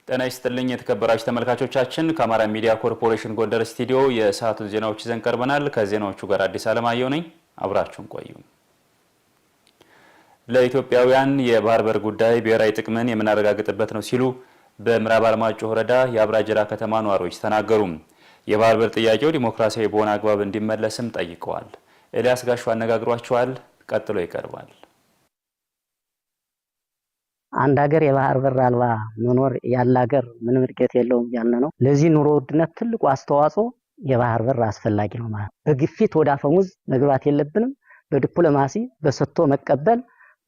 ጤና ይስጥልኝ የተከበራችሁ ተመልካቾቻችን ከአማራ ሚዲያ ኮርፖሬሽን ጎንደር ስቱዲዮ የሰዓቱን ዜናዎች ይዘን ቀርበናል። ከዜናዎቹ ጋር አዲስ አለማየሁ ነኝ። አብራችሁን ቆዩ። ለኢትዮጵያውያን የባህር በር ጉዳይ ብሔራዊ ጥቅምን የምናረጋግጥበት ነው ሲሉ በምዕራብ አርማጭሆ ወረዳ የአብራጀራ ከተማ ነዋሪዎች ተናገሩ። የባህር በር ጥያቄው ዲሞክራሲያዊ በሆነ አግባብ እንዲመለስም ጠይቀዋል። ኤልያስ ጋሹ አነጋግሯቸዋል። ቀጥሎ ይቀርባል። አንድ ሀገር የባህር በር አልባ መኖር ያለ ሀገር ምንም እድገት የለውም ያለ ነው። ለዚህ ኑሮ ውድነት ትልቁ አስተዋጽኦ የባህር በር አስፈላጊ ነው ማለት። በግፊት ወደ አፈሙዝ መግባት የለብንም። በዲፕሎማሲ በሰጥቶ መቀበል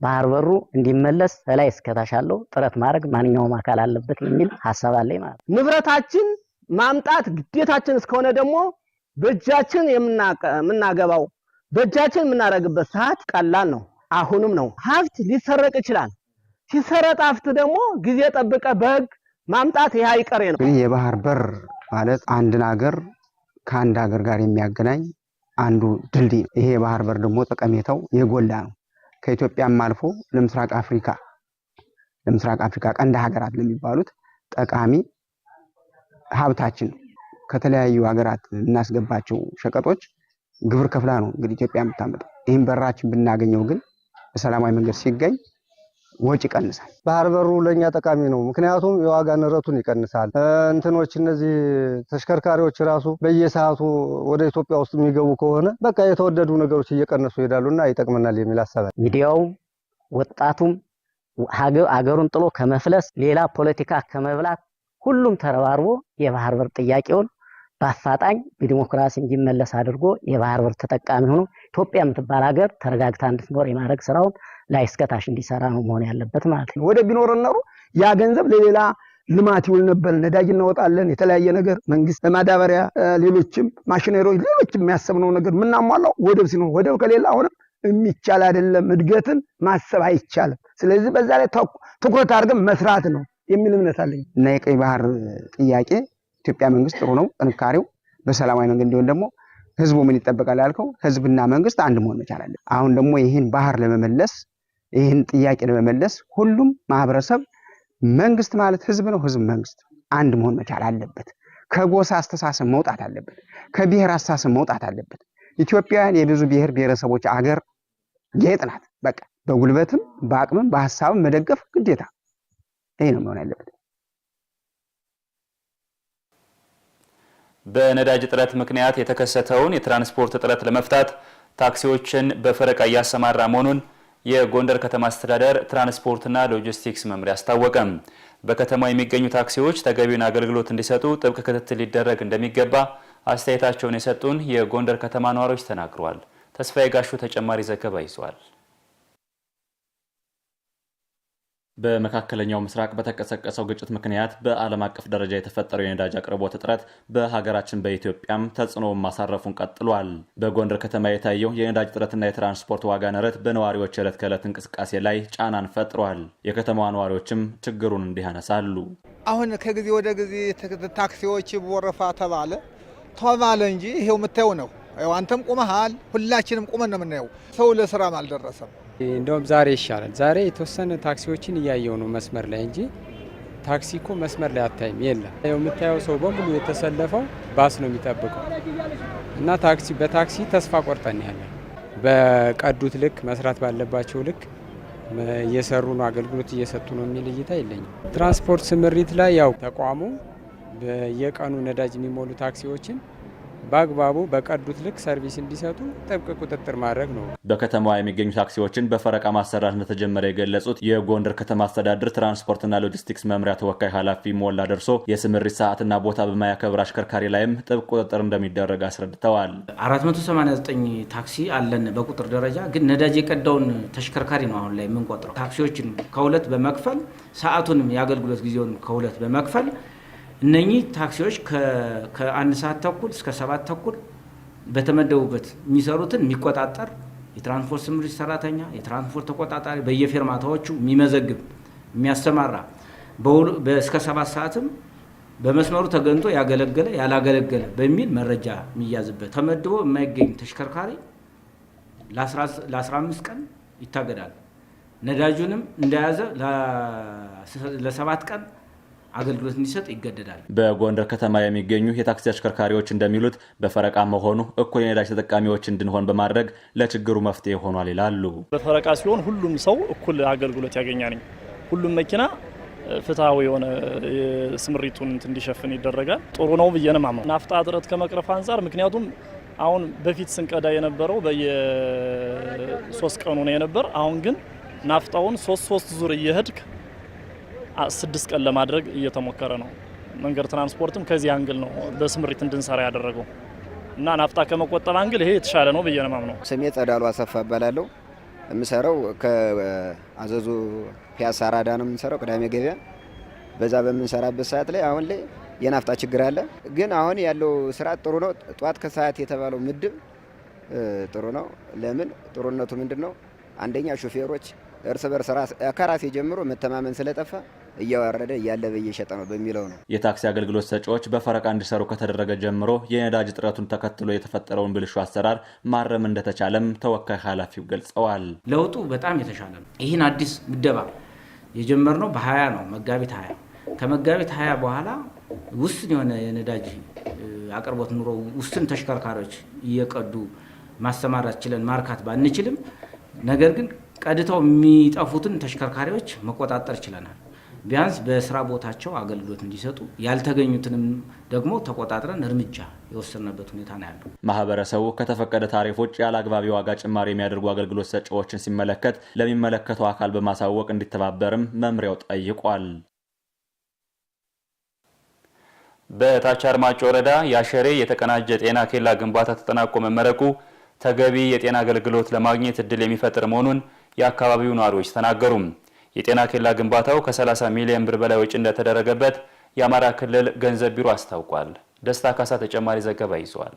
ባህር በሩ እንዲመለስ ላይ እስከታሻለው ጥረት ማድረግ ማንኛውም አካል አለበት የሚል ሐሳብ አለኝ ማለት። ንብረታችን ማምጣት ግዴታችን እስከሆነ ደግሞ በእጃችን የምናገባው በእጃችን የምናረግበት ሰዓት ቀላል ነው። አሁንም ነው። ሀብት ሊሰረቅ ይችላል። ሲሰረቅ ሀብት ደግሞ ጊዜ ጠብቀ በህግ ማምጣት ይሄ አይቀሬ ነው። የባህር በር ማለት አንድን ሀገር ከአንድ ሀገር ጋር የሚያገናኝ አንዱ ድልድይ ነው። ይሄ የባህር በር ደግሞ ጠቀሜታው የጎላ ነው። ከኢትዮጵያም አልፎ ለምስራቅ አፍሪካ ቀንድ ሀገራት ለሚባሉት ጠቃሚ ሀብታችን ከተለያዩ ሀገራት እናስገባቸው ሸቀጦች ግብር ከፍላ ነው እንግዲህ ኢትዮጵያ የምታመጣው። ይሄን በራችን ብናገኘው ግን በሰላማዊ መንገድ ሲገኝ ወጪ ይቀንሳል። ባህር በሩ ለኛ ጠቃሚ ነው። ምክንያቱም የዋጋ ንረቱን ይቀንሳል። እነዚህ ተሽከርካሪዎች ራሱ በየሰዓቱ ወደ ኢትዮጵያ ውስጥ የሚገቡ ከሆነ በቃ የተወደዱ ነገሮች እየቀነሱ ይሄዳሉና ይጠቅመናል የሚል ሐሳብ አለ። ሚዲያው ወጣቱም ሀገሩን ጥሎ ከመፍለስ ሌላ ፖለቲካ ከመብላት ሁሉም ተረባርቦ የባህር በር ጥያቄውን በአፋጣኝ በዲሞክራሲ እንዲመለስ አድርጎ የባህር በር ተጠቃሚ ሆኖ ኢትዮጵያ የምትባል ሀገር ተረጋግታ እንድትኖር የማድረግ ስራውን ላይ እስከታች እንዲሰራ ነው መሆን ያለበት ማለት ነው። ወደ ቢኖረን ነው ያ ገንዘብ ለሌላ ልማት ይውል ነበር። ነዳጅ እናወጣለን፣ የተለያየ ነገር መንግስት ለማዳበሪያ ሌሎችም ማሽነሪዎች ሌሎችም የሚያሰብነው ነገር ምናሟላው ወደብ ሲኖር፣ ወደብ ከሌላ አሁንም የሚቻል አይደለም። እድገትን ማሰብ አይቻልም። ስለዚህ በዛ ላይ ትኩረት አድርገን መስራት ነው የሚል እምነት አለኝ እና የቀይ ባህር ጥያቄ ኢትዮጵያ መንግስት ጥሩ ነው ጥንካሬው በሰላማዊ መንገድ እንዲሆን ደግሞ ህዝቡ ምን ይጠበቃል ያልከው ህዝብና መንግስት አንድ መሆን መቻል አለ። አሁን ደግሞ ይህን ባህር ለመመለስ ይህን ጥያቄ ለመመለስ ሁሉም ማህበረሰብ መንግስት ማለት ህዝብ ነው፣ ህዝብ መንግስት አንድ መሆን መቻል አለበት። ከጎሳ አስተሳሰብ መውጣት አለበት። ከብሔር አስተሳሰብ መውጣት አለበት። ኢትዮጵያውያን የብዙ ብሔር ብሔረሰቦች አገር ጌጥ ናት። በቃ በጉልበትም በአቅምም በሐሳብም መደገፍ ግዴታ ይሄ ነው መሆን ያለበት። በነዳጅ እጥረት ምክንያት የተከሰተውን የትራንስፖርት እጥረት ለመፍታት ታክሲዎችን በፈረቃ እያሰማራ መሆኑን የጎንደር ከተማ አስተዳደር ትራንስፖርትና ሎጂስቲክስ መምሪያ አስታወቀ። በከተማው የሚገኙ ታክሲዎች ተገቢውን አገልግሎት እንዲሰጡ ጥብቅ ክትትል ሊደረግ እንደሚገባ አስተያየታቸውን የሰጡን የጎንደር ከተማ ነዋሪዎች ተናግረዋል። ተስፋዬ ጋሹ ተጨማሪ ዘገባ ይዟል። በመካከለኛው ምስራቅ በተቀሰቀሰው ግጭት ምክንያት በዓለም አቀፍ ደረጃ የተፈጠረው የነዳጅ አቅርቦት እጥረት በሀገራችን በኢትዮጵያም ተጽዕኖውን ማሳረፉን ቀጥሏል። በጎንደር ከተማ የታየው የነዳጅ እጥረትና የትራንስፖርት ዋጋ ንረት በነዋሪዎች የዕለት ከዕለት እንቅስቃሴ ላይ ጫናን ፈጥሯል። የከተማዋ ነዋሪዎችም ችግሩን እንዲህ ያነሳሉ። አሁን ከጊዜ ወደ ጊዜ ታክሲዎች ወረፋ ተባለ እንጂ ይሄው የምታየው ነው። አንተም ቁመሃል፣ ሁላችንም ቁመን ነው የምናየው። ሰው ለስራም አልደረሰም። እንደውም ዛሬ ይሻላል። ዛሬ የተወሰነ ታክሲዎችን እያየው ነው መስመር ላይ እንጂ ታክሲ እኮ መስመር ላይ አታይም፣ የለም። የምታየው ሰው በሙሉ የተሰለፈው ባስ ነው የሚጠብቀው እና በታክሲ ተስፋ ቆርጠን ያለን በቀዱት ልክ መስራት ባለባቸው ልክ እየሰሩ ነው፣ አገልግሎት እየሰጡ ነው የሚል እይታ የለኝም። ትራንስፖርት ስምሪት ላይ ያው ተቋሙ በየቀኑ ነዳጅ የሚሞሉ ታክሲዎችን በአግባቡ በቀዱት ልክ ሰርቪስ እንዲሰጡ ጥብቅ ቁጥጥር ማድረግ ነው። በከተማዋ የሚገኙ ታክሲዎችን በፈረቃ ማሰራት እንደተጀመረ የገለጹት የጎንደር ከተማ አስተዳደር ትራንስፖርትና ሎጂስቲክስ መምሪያ ተወካይ ኃላፊ ሞላ ደርሶ የስምሪት ሰዓትና ቦታ በማያከብር አሽከርካሪ ላይም ጥብቅ ቁጥጥር እንደሚደረግ አስረድተዋል። 489 ታክሲ አለን በቁጥር ደረጃ፣ ግን ነዳጅ የቀዳውን ተሽከርካሪ ነው አሁን ላይ የምንቆጥረው። ታክሲዎችን ከሁለት በመክፈል ሰዓቱንም የአገልግሎት ጊዜውን ከሁለት በመክፈል እነኚህ ታክሲዎች ከአንድ ሰዓት ተኩል እስከ 7 ተኩል በተመደቡበት የሚሰሩትን የሚቆጣጠር የትራንስፖርት ስምሪት ሰራተኛ፣ የትራንስፖርት ተቆጣጣሪ በየፌርማታዎቹ የሚመዘግብ የሚያሰማራ እስከ 7 ሰዓትም በመስመሩ ተገንቶ ያላገለገለ በሚል መረጃ የሚያዝበት ተመድቦ የማይገኝ ተሽከርካሪ ለ15 ቀን ይታገዳል። ነዳጁንም እንደያዘ ለ7 ቀን አገልግሎት እንዲሰጥ ይገደዳል። በጎንደር ከተማ የሚገኙ የታክሲ አሽከርካሪዎች እንደሚሉት በፈረቃ መሆኑ እኩል የነዳጅ ተጠቃሚዎች እንድንሆን በማድረግ ለችግሩ መፍትሄ ሆኗል ይላሉ። በፈረቃ ሲሆን ሁሉም ሰው እኩል አገልግሎት ያገኛል። ሁሉም መኪና ፍትሃዊ የሆነ ስምሪቱን እንዲሸፍን ይደረጋል። ጥሩ ነው ብዬ ነው የማምነው። ናፍጣ እጥረት ከመቅረፍ አንጻር ምክንያቱም አሁን በፊት ስንቀዳ የነበረው በየ3 ቀኑ ነው የነበር። አሁን ግን ናፍጣውን 3 ዙር እየሄድክ 6 ቀን ለማድረግ እየተሞከረ ነው። መንገድ ትራንስፖርትም ከዚህ አንግል ነው በስምሪት እንድንሰራ ያደረገው እና ናፍጣ ከመቆጠብ አንግል ይሄ የተሻለ ነው ብዬ ነው የማምነው። ስሜ ጸዳሉ አሰፋ እባላለሁ። የምሰራው ከአዘዞ ፒያሳ አራዳ ነው የምንሰራው ቅዳሜ ገበያ። በዛ በምንሰራበት ሰዓት ላይ አሁን ላይ የናፍጣ ችግር አለ። ግን አሁን ያለው ስርዓት ጥሩ ነው። ጧት ከሰዓት የተባለው ምድብ ጥሩ ነው። ለምን ጥሩነቱ ምንድነው? አንደኛ ሹፌሮች እርስ በርስ ከራሴ ጀምሮ መተማመን ስለጠፋ እያወረደ እያለበ እየሸጠ ነው በሚለው ነው። የታክሲ አገልግሎት ሰጪዎች በፈረቃ እንዲሰሩ ከተደረገ ጀምሮ የነዳጅ እጥረቱን ተከትሎ የተፈጠረውን ብልሹ አሰራር ማረም እንደተቻለም ተወካይ ኃላፊው ገልጸዋል። ለውጡ በጣም የተሻለ ነው። ይህን አዲስ ምደባ የጀመርነው በ20 ነው፣ መጋቢት 20። ከመጋቢት 20 በኋላ ውስን የሆነ የነዳጅ አቅርቦት ኑሮ ውስን ተሽከርካሪዎች እየቀዱ ማሰማራት ችለን ማርካት ባንችልም፣ ነገር ግን ቀድተው የሚጠፉትን ተሽከርካሪዎች መቆጣጠር ችለናል። ቢያንስ በስራ ቦታቸው አገልግሎት እንዲሰጡ ያልተገኙትንም ደግሞ ተቆጣጥረን እርምጃ የወሰነበት ሁኔታ ነው ያለው። ማህበረሰቡ ከተፈቀደ ታሪፍ ውጭ ያለ አግባብ ዋጋ ጭማሪ የሚያደርጉ አገልግሎት ሰጪዎችን ሲመለከት ለሚመለከተው አካል በማሳወቅ እንዲተባበርም መምሪያው ጠይቋል። በታች አርማጮ ወረዳ የአሸሬ የተቀናጀ ጤና ኬላ ግንባታ ተጠናቆ መመረቁ ተገቢ የጤና አገልግሎት ለማግኘት እድል የሚፈጥር መሆኑን የአካባቢው ነዋሪዎች ተናገሩ። የጤና ኬላ ግንባታው ከ30 ሚሊዮን ብር በላይ ወጪ እንደተደረገበት የአማራ ክልል ገንዘብ ቢሮ አስታውቋል። ደስታ ካሳ ተጨማሪ ዘገባ ይዟል።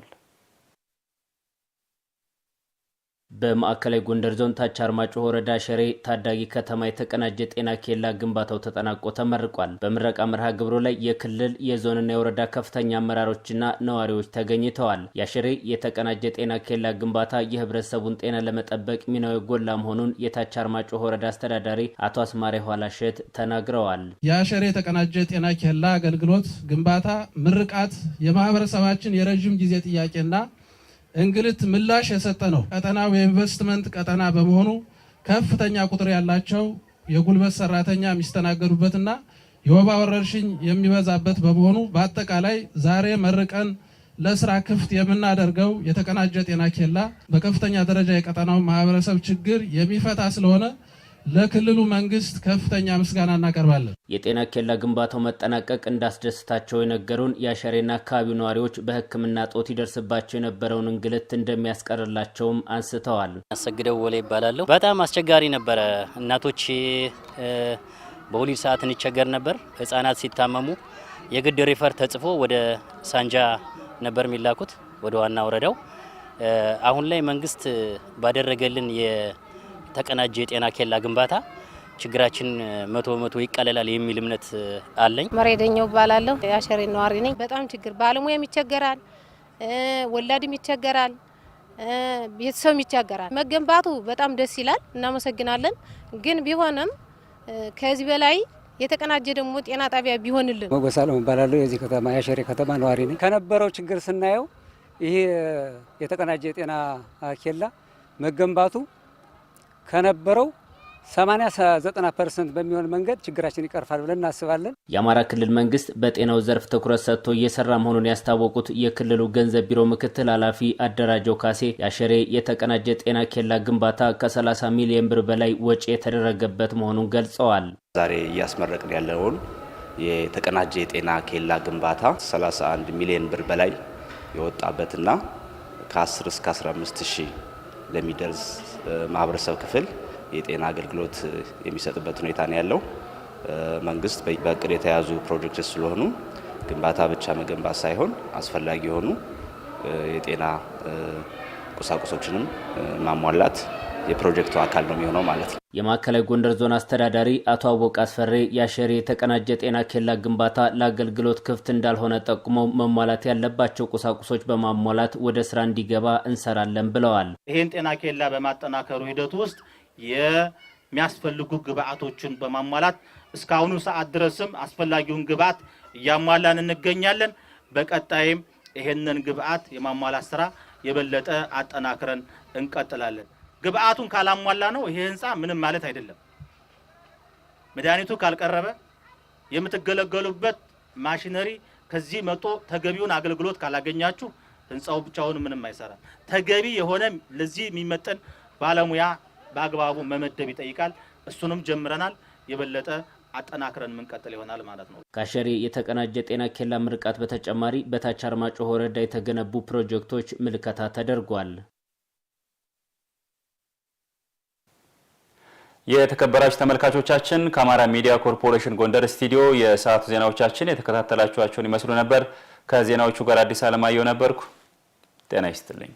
በማዕከላዊ ጎንደር ዞን ታች አርማጭሆ ወረዳ አሸሬ ታዳጊ ከተማ የተቀናጀ ጤና ኬላ ግንባታው ተጠናቆ ተመርቋል። በምረቃ መርሃ ግብሩ ላይ የክልል የዞንና የወረዳ ከፍተኛ አመራሮችና ነዋሪዎች ተገኝተዋል። የአሸሬ የተቀናጀ ጤና ኬላ ግንባታ የህብረተሰቡን ጤና ለመጠበቅ ሚናው የጎላ መሆኑን የታች አርማጭሆ ወረዳ አስተዳዳሪ አቶ አስማሪ ኋላሸት ተናግረዋል። የአሸሬ የተቀናጀ ጤና ኬላ አገልግሎት ግንባታ ምርቃት የማህበረሰባችን የረጅም ጊዜ ጥያቄና እንግልት ምላሽ የሰጠ ነው። ቀጠናው የኢንቨስትመንት ቀጠና በመሆኑ ከፍተኛ ቁጥር ያላቸው የጉልበት ሰራተኛ የሚስተናገዱበትና የወባ ወረርሽኝ የሚበዛበት በመሆኑ በአጠቃላይ ዛሬ መርቀን ለስራ ክፍት የምናደርገው የተቀናጀ ጤና ኬላ በከፍተኛ ደረጃ የቀጠናው ማህበረሰብ ችግር የሚፈታ ስለሆነ ለክልሉ መንግስት ከፍተኛ ምስጋና እናቀርባለን። የጤና ኬላ ግንባታው መጠናቀቅ እንዳስደስታቸው የነገሩን የአሸሬና አካባቢው ነዋሪዎች በሕክምና ጦት ይደርስባቸው የነበረውን እንግልት እንደሚያስቀርላቸውም አንስተዋል። አሰግደው ወለ ይባላል። በጣም አስቸጋሪ ነበረ። እናቶች በወሊድ ሰዓት እንቸገር ነበር። ህፃናት ሲታመሙ የግድ ሪፈር ተጽፎ ወደ ሳንጃ ነበር የሚላኩት ወደ ዋና ወረዳው። አሁን ላይ መንግስት ባደረገልን ተቀናጀ የጤና ኬላ ግንባታ ችግራችን 100% ይቀለላል የሚል እምነት አለኝ። መሬደኛው ባላለሁ የአሸሬ ነዋሪ ነኝ። በጣም ችግር ባለሙያም ይቸገራል፣ ወላድም ይቸገራል፣ ቤተሰብም ይቸገራል። መገንባቱ በጣም ደስ ይላል፣ እናመሰግናለን። ግን ቢሆንም ከዚህ በላይ የተቀናጀ ደግሞ ጤና ጣቢያ ቢሆንልን። ሞገሳለው ባላለሁ የዚህ ከተማ የአሸሬ ከተማ ነዋሪ ነኝ። ከነበረው ችግር ስናየው ይሄ የተቀናጀ የጤና ኬላ መገንባቱ ከነበረው 80-90% በሚሆን መንገድ ችግራችን ይቀርፋል ብለን እናስባለን። የአማራ ክልል መንግስት በጤናው ዘርፍ ትኩረት ሰጥቶ እየሰራ መሆኑን ያስታወቁት የክልሉ ገንዘብ ቢሮ ምክትል ኃላፊ አደራጀው ካሴ የአሸሬ የተቀናጀ ጤና ኬላ ግንባታ ከ30 ሚሊዮን ብር በላይ ወጪ የተደረገበት መሆኑን ገልጸዋል። ዛሬ እያስመረቅን ያለውን የተቀናጀ የጤና ኬላ ግንባታ 31 ሚሊዮን ብር በላይ የወጣበትና ከ10 እስከ 15 ሺህ ለሚደርስ ማህበረሰብ ክፍል የጤና አገልግሎት የሚሰጥበት ሁኔታ ነው ያለው። መንግስት በእቅድ የተያዙ ፕሮጀክቶች ስለሆኑ ግንባታ ብቻ መገንባት ሳይሆን አስፈላጊ የሆኑ የጤና ቁሳቁሶችንም ማሟላት የፕሮጀክቱ አካል ነው የሚሆነው ማለት ነው። የማዕከላዊ ጎንደር ዞን አስተዳዳሪ አቶ አወቅ አስፈሬ የአሸሬ የተቀናጀ ጤና ኬላ ግንባታ ለአገልግሎት ክፍት እንዳልሆነ ጠቁመው መሟላት ያለባቸው ቁሳቁሶች በማሟላት ወደ ስራ እንዲገባ እንሰራለን ብለዋል። ይሄን ጤና ኬላ በማጠናከሩ ሂደት ውስጥ የሚያስፈልጉ ግብአቶችን በማሟላት እስካሁኑ ሰዓት ድረስም አስፈላጊውን ግብአት እያሟላን እንገኛለን። በቀጣይም ይሄንን ግብአት የማሟላት ስራ የበለጠ አጠናክረን እንቀጥላለን። ግብአቱን ካላሟላ ነው ይሄ ህንጻ ምንም ማለት አይደለም። መድኃኒቱ ካልቀረበ የምትገለገሉበት ማሽነሪ ከዚህ መጥቶ ተገቢውን አገልግሎት ካላገኛችሁ ህንጻው ብቻውን ምንም አይሰራም። ተገቢ የሆነ ለዚህ የሚመጠን ባለሙያ በአግባቡ መመደብ ይጠይቃል። እሱንም ጀምረናል። የበለጠ አጠናክረን ምንቀጥል ይሆናል ማለት ነው። ከአሸሬ የተቀናጀ ጤና ኬላ ምርቃት በተጨማሪ በታች አርማጭሆ ወረዳ የተገነቡ ፕሮጀክቶች ምልከታ ተደርጓል። የተከበራችሁ ተመልካቾቻችን ከአማራ ሚዲያ ኮርፖሬሽን ጎንደር ስቱዲዮ የሰዓቱ ዜናዎቻችን የተከታተላችኋቸውን ይመስሉ ነበር። ከዜናዎቹ ጋር አዲስ አለማየሁ ነበርኩ። ጤና ይስጥልኝ።